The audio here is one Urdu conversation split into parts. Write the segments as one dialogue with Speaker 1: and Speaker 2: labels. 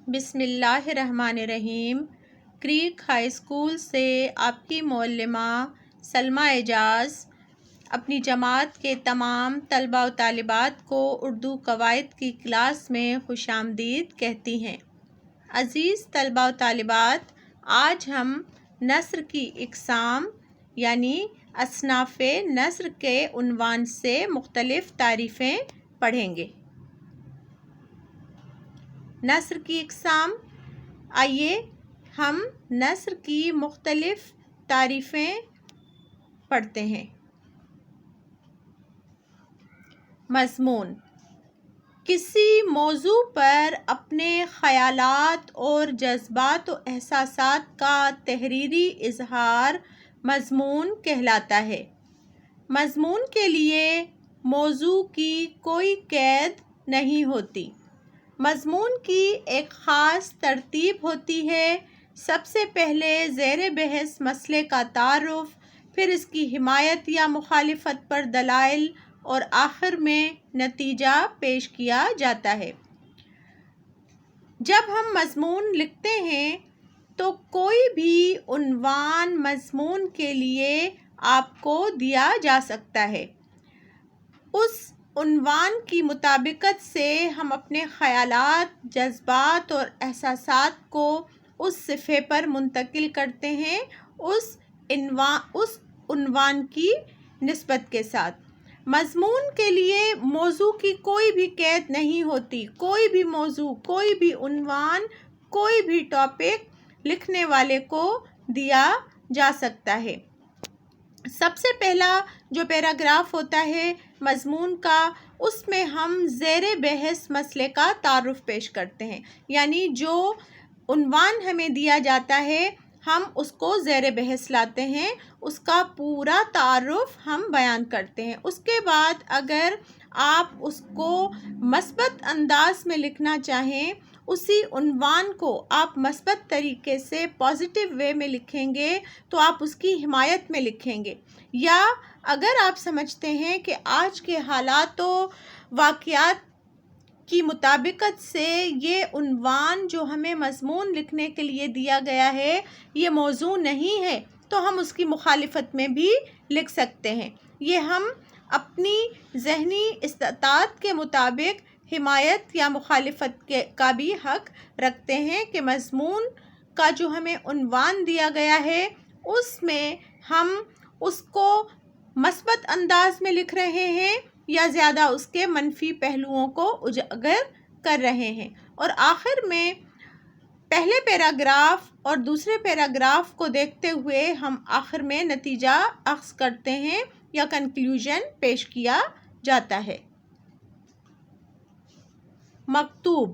Speaker 1: بسم اللہ الرحمن الرحیم۔ کریک ہائی اسکول سے آپ کی معلمہ سلمیٰ اعجاز اپنی جماعت کے تمام طلباء و طالبات کو اردو قواعد کی کلاس میں خوش آمدید کہتی ہیں۔ عزیز طلباء و طالبات، آج ہم نثر کی اقسام یعنی اصناف نثر کے عنوان سے مختلف تعریفیں پڑھیں گے۔ نثر کی اقسام، آئیے ہم نثر کی مختلف تعریفیں پڑھتے ہیں۔ مضمون: کسی موضوع پر اپنے خیالات اور جذبات و احساسات کا تحریری اظہار مضمون کہلاتا ہے۔ مضمون کے لیے موضوع کی کوئی قید نہیں ہوتی۔ مضمون کی ایک خاص ترتیب ہوتی ہے۔ سب سے پہلے زیر بحث مسئلے کا تعارف، پھر اس کی حمایت یا مخالفت پر دلائل اور آخر میں نتیجہ پیش کیا جاتا ہے۔ جب ہم مضمون لکھتے ہیں تو کوئی بھی عنوان مضمون کے لیے آپ کو دیا جا سکتا ہے۔ اس عنوان کی مطابقت سے ہم اپنے خیالات، جذبات اور احساسات کو اس صفحے پر منتقل کرتے ہیں اس عنوان کی نسبت کے ساتھ۔ مضمون کے لیے موضوع کی کوئی بھی قید نہیں ہوتی۔ کوئی بھی موضوع، کوئی بھی عنوان، کوئی بھی ٹاپک لکھنے والے کو دیا جا سکتا ہے۔ سب سے پہلا جو پیراگراف ہوتا ہے مضمون کا، اس میں ہم زیر بحث مسئلے کا تعارف پیش کرتے ہیں، یعنی جو عنوان ہمیں دیا جاتا ہے ہم اس کو زیر بحث لاتے ہیں، اس کا پورا تعارف ہم بیان کرتے ہیں۔ اس کے بعد اگر آپ اس کو مثبت انداز میں لکھنا چاہیں، اسی عنوان کو آپ مثبت طریقے سے پازیٹیو وے میں لکھیں گے تو آپ اس کی حمایت میں لکھیں گے، یا اگر آپ سمجھتے ہیں کہ آج کے حالات و واقعات کی مطابقت سے یہ عنوان جو ہمیں مضمون لکھنے کے لیے دیا گیا ہے یہ موضوع نہیں ہے، تو ہم اس کی مخالفت میں بھی لکھ سکتے ہیں۔ یہ ہم اپنی ذہنی استطاعت کے مطابق حمایت یا مخالفت کا بھی حق رکھتے ہیں کہ مضمون کا جو ہمیں عنوان دیا گیا ہے اس میں ہم اس کو مثبت انداز میں لکھ رہے ہیں یا زیادہ اس کے منفی پہلوؤں کو اجاگر کر رہے ہیں۔ اور آخر میں پہلے پیراگراف اور دوسرے پیراگراف کو دیکھتے ہوئے ہم آخر میں نتیجہ اخذ کرتے ہیں یا کنکلوژن پیش کیا جاتا ہے۔ مکتوب: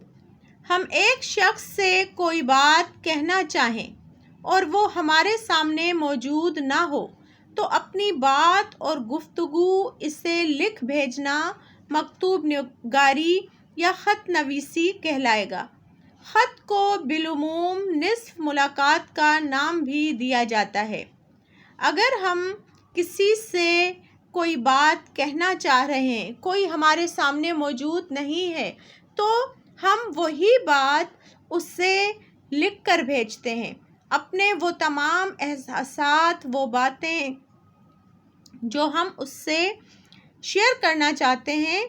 Speaker 1: ہم ایک شخص سے کوئی بات کہنا چاہیں اور وہ ہمارے سامنے موجود نہ ہو تو اپنی بات اور گفتگو اسے لکھ بھیجنا مکتوب نگاری یا خط نویسی کہلائے گا۔ خط کو بالعموم نصف ملاقات کا نام بھی دیا جاتا ہے۔ اگر ہم کسی سے کوئی بات کہنا چاہ رہے ہیں، کوئی ہمارے سامنے موجود نہیں ہے، تو ہم وہی بات اس سے لکھ کر بھیجتے ہیں۔ اپنے وہ تمام احساسات، وہ باتیں جو ہم اس سے شیئر کرنا چاہتے ہیں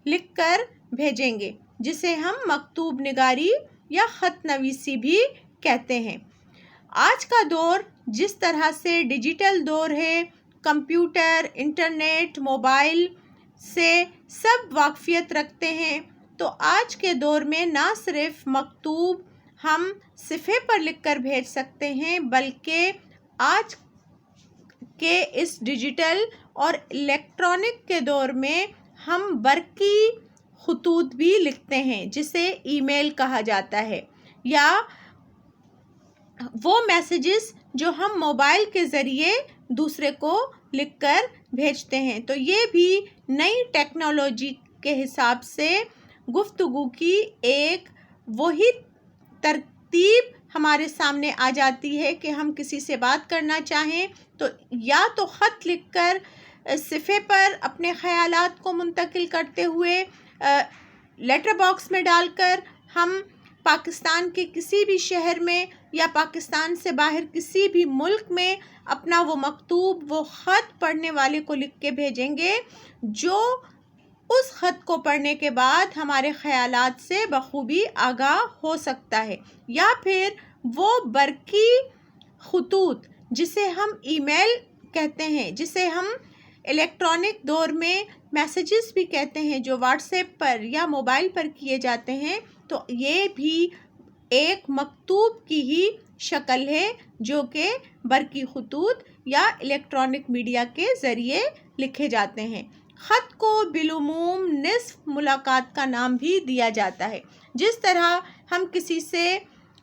Speaker 1: لکھ کر بھیجیں گے، جسے ہم مکتوب نگاری یا خط نویسی بھی کہتے ہیں۔ آج کا دور جس طرح سے ڈیجیٹل دور ہے، کمپیوٹر، انٹرنیٹ، موبائل سے سب واقفیت رکھتے ہیں، تو آج کے دور میں نہ صرف مکتوب ہم صفحے پر لکھ کر بھیج سکتے ہیں بلکہ آج کے اس ڈیجیٹل اور الیکٹرانک کے دور میں ہم برقی خطوط بھی لکھتے ہیں جسے ای میل کہا جاتا ہے، یا وہ میسیجز جو ہم موبائل کے ذریعے دوسرے کو لکھ کر بھیجتے ہیں۔ تو یہ بھی نئی ٹیکنالوجی کے حساب سے گفتگو کی ایک وہی ترتیب ہمارے سامنے آ جاتی ہے کہ ہم کسی سے بات کرنا چاہیں تو یا تو خط لکھ کر صفحے پر اپنے خیالات کو منتقل کرتے ہوئے لیٹر باکس میں ڈال کر ہم پاکستان کے کسی بھی شہر میں یا پاکستان سے باہر کسی بھی ملک میں اپنا وہ مکتوب، وہ خط پڑھنے والے کو لکھ کے بھیجیں گے، جو اس خط کو پڑھنے کے بعد ہمارے خیالات سے بخوبی آگاہ ہو سکتا ہے، یا پھر وہ برقی خطوط جسے ہم ای میل کہتے ہیں، جسے ہم الیکٹرانک دور میں میسیجز بھی کہتے ہیں، جو واٹس ایپ پر یا موبائل پر کیے جاتے ہیں، تو یہ بھی ایک مکتوب کی ہی شکل ہے جو کہ برقی خطوط یا الیکٹرانک میڈیا کے ذریعے لکھے جاتے ہیں۔ خط کو بالعموم نصف ملاقات کا نام بھی دیا جاتا ہے۔ جس طرح ہم کسی سے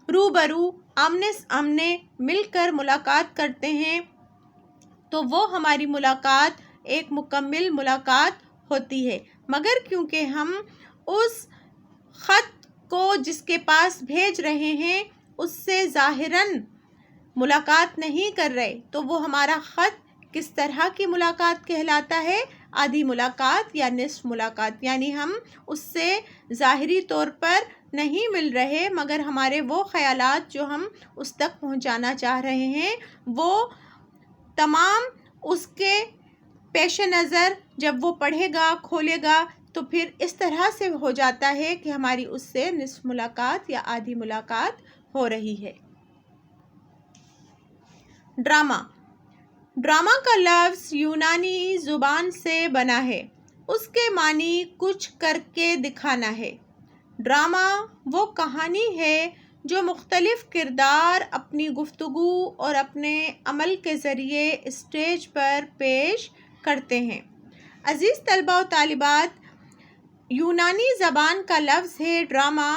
Speaker 1: روبرو آمنے سامنے مل کر ملاقات کرتے ہیں تو وہ ہماری ملاقات ایک مکمل ملاقات ہوتی ہے، مگر کیونکہ ہم اس خط کو جس کے پاس بھیج رہے ہیں اس سے ظاہراً ملاقات نہیں کر رہے، تو وہ ہمارا خط کس طرح کی ملاقات کہلاتا ہے؟ آدھی ملاقات یا نصف ملاقات، یعنی ہم اس سے ظاہری طور پر نہیں مل رہے، مگر ہمارے وہ خیالات جو ہم اس تک پہنچانا چاہ رہے ہیں وہ تمام اس کے پیش نظر جب وہ پڑھے گا، کھولے گا، تو پھر اس طرح سے ہو جاتا ہے کہ ہماری اس سے نصف ملاقات یا آدھی ملاقات ہو رہی ہے۔ ڈرامہ۔ ڈرامہ کا لفظ یونانی زبان سے بنا ہے۔ اس کے معنی کچھ کر کے دکھانا ہے۔ ڈرامہ وہ کہانی ہے جو مختلف کردار اپنی گفتگو اور اپنے عمل کے ذریعے اسٹیج پر پیش کرتے ہیں۔ عزیز طلباء و طالبات، یونانی زبان کا لفظ ہے ڈرامہ،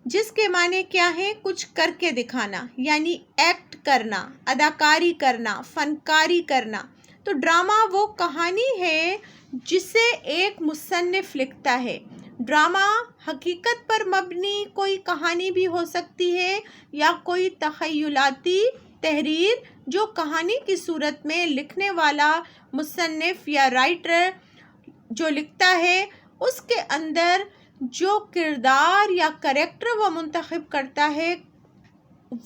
Speaker 1: جس کے معنی کیا ہیں؟ کچھ کر کے دکھانا، یعنی ایکٹ کرنا، اداکاری کرنا، فنکاری کرنا۔ تو ڈرامہ وہ کہانی ہے جسے ایک مصنف لکھتا ہے۔ ڈرامہ حقیقت پر مبنی کوئی کہانی بھی ہو سکتی ہے یا کوئی تخیلاتی تحریر جو کہانی کی صورت میں لکھنے والا مصنف یا رائٹر جو لکھتا ہے، اس کے اندر جو کردار یا کریکٹر وہ منتخب کرتا ہے،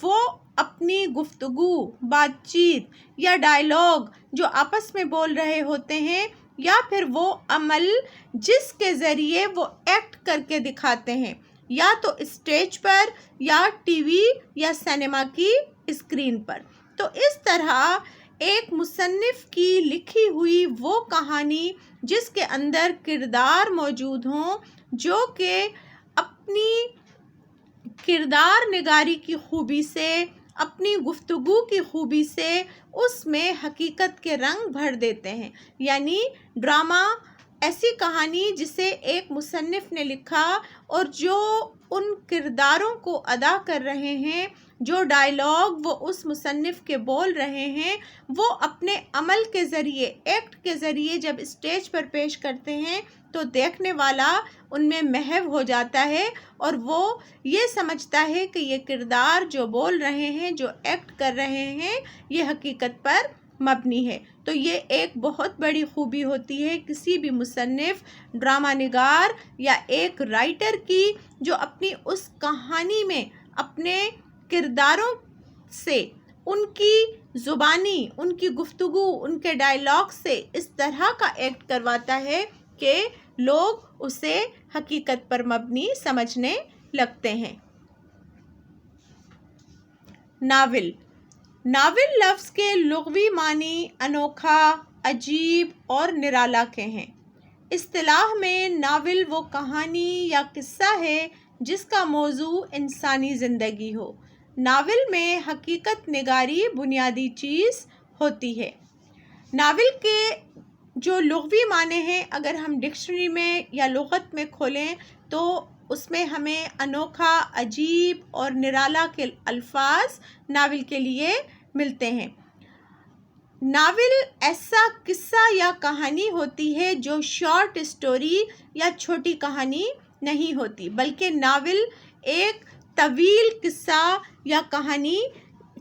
Speaker 1: وہ اپنی گفتگو، بات چیت یا ڈائیلاگ جو آپس میں بول رہے ہوتے ہیں، یا پھر وہ عمل جس کے ذریعے وہ ایکٹ کر کے دکھاتے ہیں، یا تو اسٹیج پر یا ٹی وی یا سینما کی اسکرین پر۔ تو اس طرح ایک مصنف کی لکھی ہوئی وہ کہانی جس کے اندر کردار موجود ہوں، جو کہ اپنی کردار نگاری کی خوبی سے، اپنی گفتگو کی خوبی سے اس میں حقیقت کے رنگ بھر دیتے ہیں۔ یعنی ڈرامہ ایسی کہانی جسے ایک مصنف نے لکھا اور جو ان کرداروں کو ادا کر رہے ہیں، جو ڈائیلاگ وہ اس مصنف کے بول رہے ہیں، وہ اپنے عمل کے ذریعے، ایکٹ کے ذریعے جب اسٹیج پر پیش کرتے ہیں تو دیکھنے والا ان میں محو ہو جاتا ہے اور وہ یہ سمجھتا ہے کہ یہ کردار جو بول رہے ہیں، جو ایکٹ کر رہے ہیں، یہ حقیقت پر مبنی ہے۔ تو یہ ایک بہت بڑی خوبی ہوتی ہے کسی بھی مصنف، ڈرامہ نگار یا ایک رائٹر کی، جو اپنی اس کہانی میں اپنے کرداروں سے، ان کی زبانی، ان کی گفتگو، ان کے ڈائیلاگ سے اس طرح کا ایکٹ کرواتا ہے کہ لوگ اسے حقیقت پر مبنی سمجھنے لگتے ہیں۔ ناول۔ ناول لفظ کے لغوی معنی انوکھا، عجیب اور نرالا کے ہیں۔ اصطلاح میں ناول وہ کہانی یا قصہ ہے جس کا موضوع انسانی زندگی ہو۔ ناول میں حقیقت نگاری بنیادی چیز ہوتی ہے۔ ناول کے جو لغوی معنی ہیں، اگر ہم ڈکشنری میں یا لغت میں کھولیں تو اس میں ہمیں انوکھا، عجیب اور نرالا کے الفاظ ناول کے لیے ملتے ہیں۔ ناول ایسا قصہ یا کہانی ہوتی ہے جو شارٹ اسٹوری یا چھوٹی کہانی نہیں ہوتی، بلکہ ناول ایک طویل قصہ یا کہانی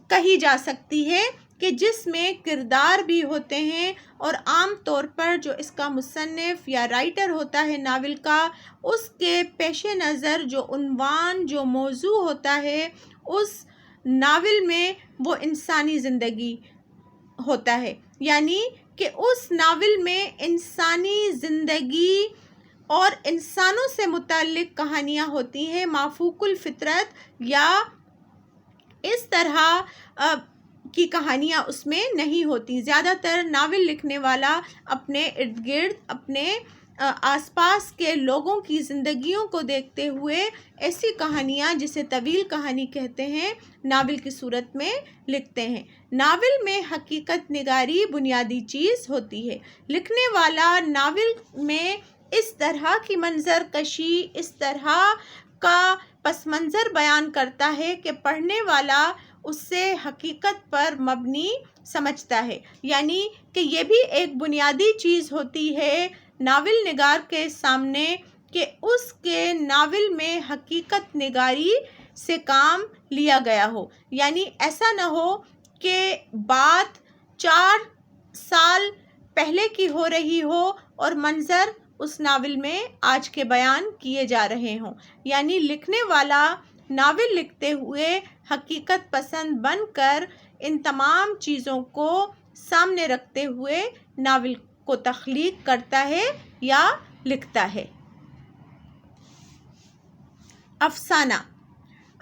Speaker 1: کہی جا سکتی ہے کہ جس میں کردار بھی ہوتے ہیں، اور عام طور پر جو اس کا مصنف یا رائٹر ہوتا ہے ناول کا، اس کے پیش نظر جو عنوان، جو موضوع ہوتا ہے اس ناول میں، وہ انسانی زندگی ہوتا ہے، یعنی کہ اس ناول میں انسانی زندگی اور انسانوں سے متعلق کہانیاں ہوتی ہیں، مافوق الفطرت یا اس طرح کی کہانیاں اس میں نہیں ہوتی۔ زیادہ تر ناول لکھنے والا اپنے ارد گرد، اپنے آس پاس کے لوگوں کی زندگیوں کو دیکھتے ہوئے ایسی کہانیاں، جسے طویل کہانی کہتے ہیں، ناول کی صورت میں لکھتے ہیں۔ ناول میں حقیقت نگاری بنیادی چیز ہوتی ہے۔ لکھنے والا ناول میں اس طرح کی منظر کشی، اس طرح کا پس منظر بیان کرتا ہے کہ پڑھنے والا اسے حقیقت پر مبنی سمجھتا ہے، یعنی کہ یہ بھی ایک بنیادی چیز ہوتی ہے ناول نگار کے سامنے کہ اس کے ناول میں حقیقت نگاری سے کام لیا گیا ہو، یعنی ایسا نہ ہو کہ بات 4 سال پہلے کی ہو رہی ہو اور منظر اس ناول میں آج کے بیان کیے جا رہے ہوں، یعنی لکھنے والا ناول لکھتے ہوئے حقیقت پسند بن کر ان تمام چیزوں کو سامنے رکھتے ہوئے ناول کو تخلیق کرتا ہے یا لکھتا ہے۔ افسانہ۔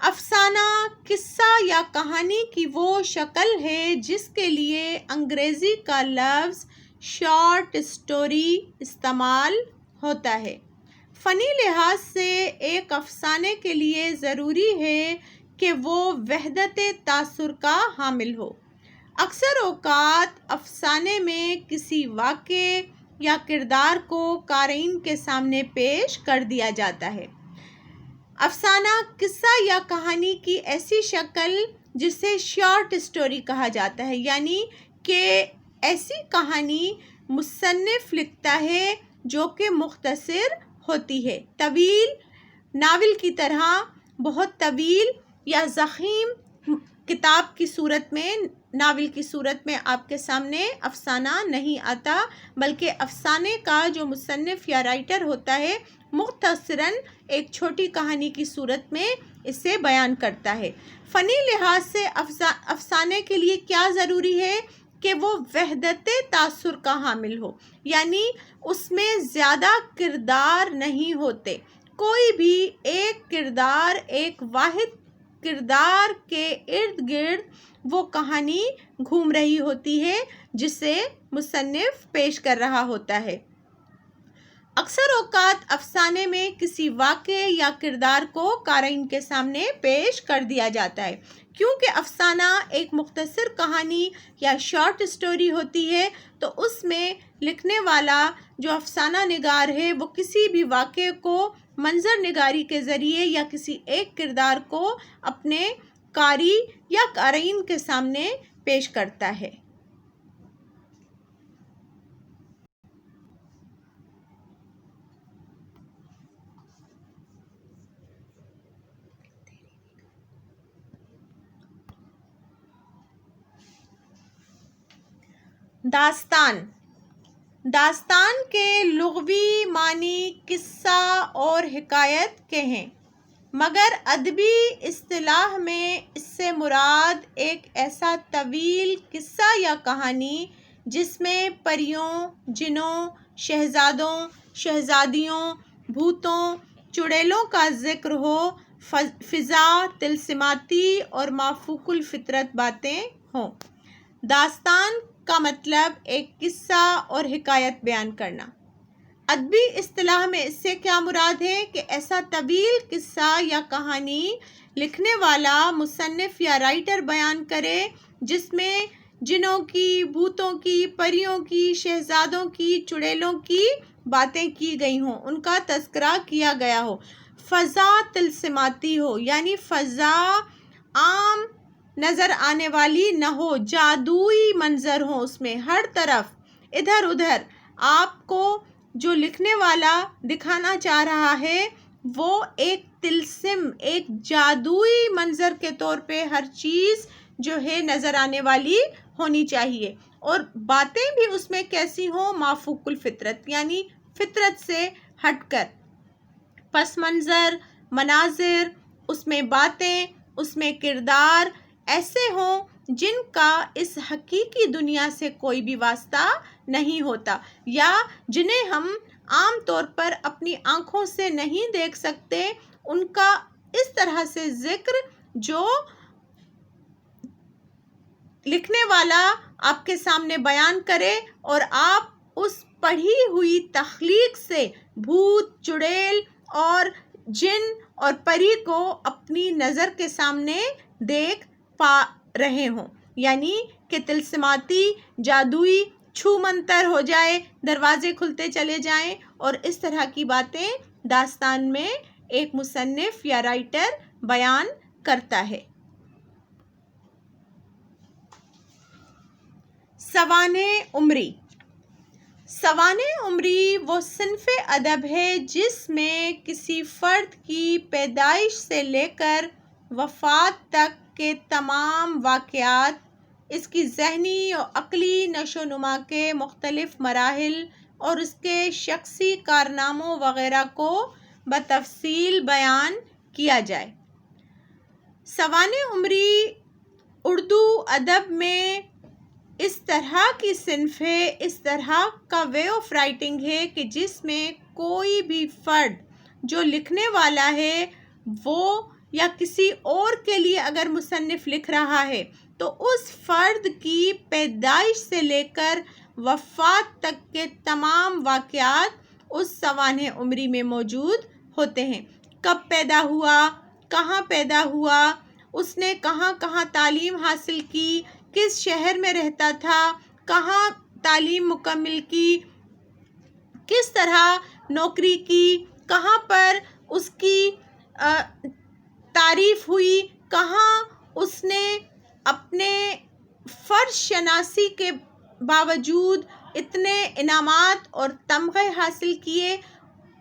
Speaker 1: افسانہ قصہ یا کہانی کی وہ شکل ہے جس کے لیے انگریزی کا لفظ شارٹ اسٹوری استعمال ہوتا ہے۔ فنی لحاظ سے ایک افسانے کے لیے ضروری ہے کہ وہ وحدت تاثر کا حامل ہو۔ اکثر اوقات افسانے میں کسی واقعے یا کردار کو قارئین کے سامنے پیش کر دیا جاتا ہے۔ افسانہ قصہ یا کہانی کی ایسی شکل جسے شارٹ اسٹوری کہا جاتا ہے، یعنی کہ ایسی کہانی مصنف لکھتا ہے جو کہ مختصر ہوتی ہے، طویل ناول کی طرح بہت طویل یا ضخیم کتاب کی صورت میں، ناول کی صورت میں آپ کے سامنے افسانہ نہیں آتا، بلکہ افسانے کا جو مصنف یا رائٹر ہوتا ہے مختصراً ایک چھوٹی کہانی کی صورت میں اسے بیان کرتا ہے۔ فنی لحاظ سے افسانے کے لیے کیا ضروری ہے کہ وہ وحدت تاثر کا حامل ہو، یعنی اس میں زیادہ کردار نہیں ہوتے، کوئی بھی ایک کردار، ایک واحد کردار کے ارد گرد وہ کہانی گھوم رہی ہوتی ہے جسے مصنف پیش کر رہا ہوتا ہے۔ اکثر اوقات افسانے میں کسی واقعے یا کردار کو قارئین کے سامنے پیش کر دیا جاتا ہے۔ کیونکہ افسانہ ایک مختصر کہانی یا شارٹ اسٹوری ہوتی ہے، تو اس میں لکھنے والا جو افسانہ نگار ہے وہ کسی بھی واقعے کو منظر نگاری کے ذریعے یا کسی ایک کردار کو اپنے قاری یا قارئین کے سامنے پیش کرتا ہے۔ داستان۔ داستان کے لغوی معنی قصہ اور حکایت کے ہیں، مگر ادبی اصطلاح میں اس سے مراد ایک ایسا طویل قصہ یا کہانی جس میں پریوں، جنوں، شہزادوں، شہزادیوں، بھوتوں، چڑیلوں کا ذکر ہو، فضا طلسماتی اور مافوق الفطرت باتیں ہوں۔ داستان کا مطلب ایک قصہ اور حکایت بیان کرنا۔ ادبی اصطلاح میں اس سے کیا مراد ہے کہ ایسا طویل قصہ یا کہانی لکھنے والا مصنف یا رائٹر بیان کرے جس میں جنوں کی، بھوتوں کی، پریوں کی، شہزادوں کی، چڑیلوں کی باتیں کی گئی ہوں، ان کا تذکرہ کیا گیا ہو، فضا طلسماتی ہو، یعنی فضا عام نظر آنے والی نہ ہو، جادوئی منظر ہو، اس میں ہر طرف ادھر ادھر آپ کو جو لکھنے والا دکھانا چاہ رہا ہے وہ ایک طلسم، ایک جادوئی منظر کے طور پہ ہر چیز جو ہے نظر آنے والی ہونی چاہیے، اور باتیں بھی اس میں کیسی ہوں؟ مافوق الفطرت، یعنی فطرت سے ہٹ کر، پس منظر، مناظر، اس میں باتیں، اس میں کردار ایسے ہوں جن کا اس حقیقی دنیا سے کوئی بھی واسطہ نہیں ہوتا، یا جنہیں ہم عام طور پر اپنی آنکھوں سے نہیں دیکھ سکتے، ان کا اس طرح سے ذکر جو لکھنے والا آپ کے سامنے بیان کرے، اور آپ اس پڑھی ہوئی تخلیق سے بھوت، چڑیل اور جن اور پری کو اپنی نظر کے سامنے دیکھ پا رہے ہوں، یعنی کہ طلسماتی، جادوئی، چھو منتر ہو جائے، دروازے کھلتے چلے جائیں، اور اس طرح کی باتیں داستان میں ایک مصنف یا رائٹر بیان کرتا ہے۔ سوانح عمری۔ سوانح عمری وہ صنف ادب ہے جس میں کسی فرد کی پیدائش سے لے کر وفات تک کے تمام واقعات، اس کی ذہنی و عقلی نشو و نما کے مختلف مراحل اور اس کے شخصی کارناموں وغیرہ کو بتفصیل بیان کیا جائے۔ سوانح عمری اردو ادب میں اس طرح کی صنف ہے، اس طرح کا وے آف رائٹنگ ہے کہ جس میں کوئی بھی فرد جو لکھنے والا ہے وہ یا کسی اور کے لیے اگر مصنف لکھ رہا ہے تو اس فرد کی پیدائش سے لے کر وفات تک کے تمام واقعات اس سوانح عمری میں موجود ہوتے ہیں۔ کب پیدا ہوا، کہاں پیدا ہوا، اس نے کہاں کہاں تعلیم حاصل کی، کس شہر میں رہتا تھا، کہاں تعلیم مکمل کی، کس طرح نوکری کی، کہاں پر اس کی تعریف ہوئی، کہاں اس نے اپنے فرض شناسی کے باوجود اتنے انعامات اور تمغے حاصل کیے۔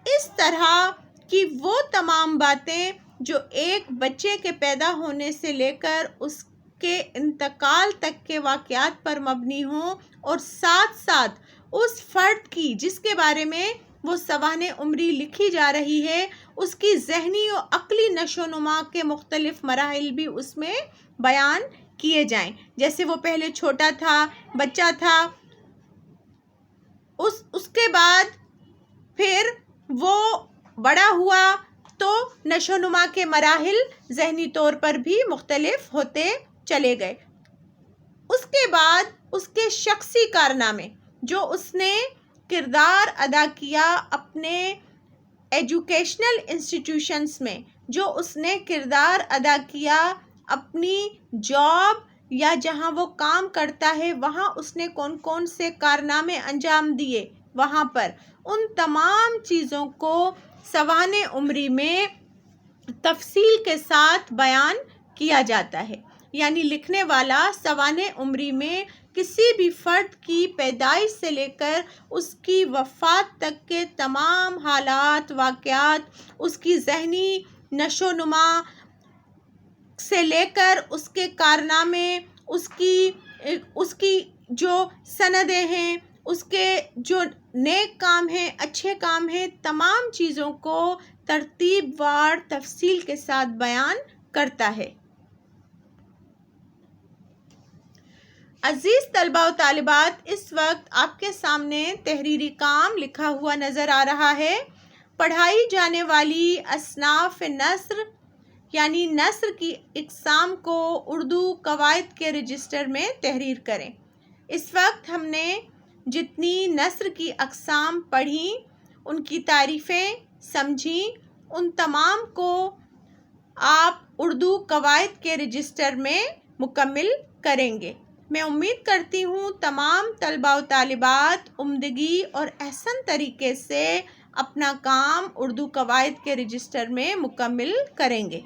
Speaker 1: اس طرح کی وہ تمام باتیں جو ایک بچے کے پیدا ہونے سے لے کر اس کے انتقال تک کے واقعات پر مبنی ہوں، اور ساتھ ساتھ اس فرد کی جس کے بارے میں وہ سوانح عمری لکھی جا رہی ہے، اس کی ذہنی و عقلی نشو و نما کے مختلف مراحل بھی اس میں بیان کیے جائیں، جیسے وہ پہلے چھوٹا تھا، بچہ تھا، اس کے بعد پھر وہ بڑا ہوا تو نشو و نما کے مراحل ذہنی طور پر بھی مختلف ہوتے چلے گئے۔ اس کے بعد اس کے شخصی کارنامے جو اس نے کردار ادا کیا اپنے ایجوکیشنل انسٹیٹیوشنز میں، جو اس نے کردار ادا کیا اپنی جاب یا جہاں وہ کام کرتا ہے وہاں اس نے کون کون سے کارنامے انجام دیے وہاں پر، ان تمام چیزوں کو سوانح عمری میں تفصیل کے ساتھ بیان کیا جاتا ہے۔ یعنی لکھنے والا سوانح عمری میں کسی بھی فرد کی پیدائش سے لے کر اس کی وفات تک کے تمام حالات، واقعات، اس کی ذہنی نشو و نما سے لے کر اس کے کارنامے، اس کی جو سندیں ہیں، اس کے جو نیک کام ہیں، اچھے کام ہیں، تمام چیزوں کو ترتیب وار تفصیل کے ساتھ بیان کرتا ہے۔ عزیز طلباء و طالبات، اس وقت آپ کے سامنے تحریری کام لکھا ہوا نظر آ رہا ہے۔ پڑھائی جانے والی اصناف نثر یعنی نثر کی اقسام کو اردو قواعد کے رجسٹر میں تحریر کریں۔ اس وقت ہم نے جتنی نثر کی اقسام پڑھیں، ان کی تعریفیں سمجھیں، ان تمام کو آپ اردو قواعد کے رجسٹر میں مکمل کریں گے۔ میں امید کرتی ہوں تمام طلباء و طالبات عمدگی اور احسن طریقے سے اپنا کام اردو قواعد کے رجسٹر میں مکمل کریں گے۔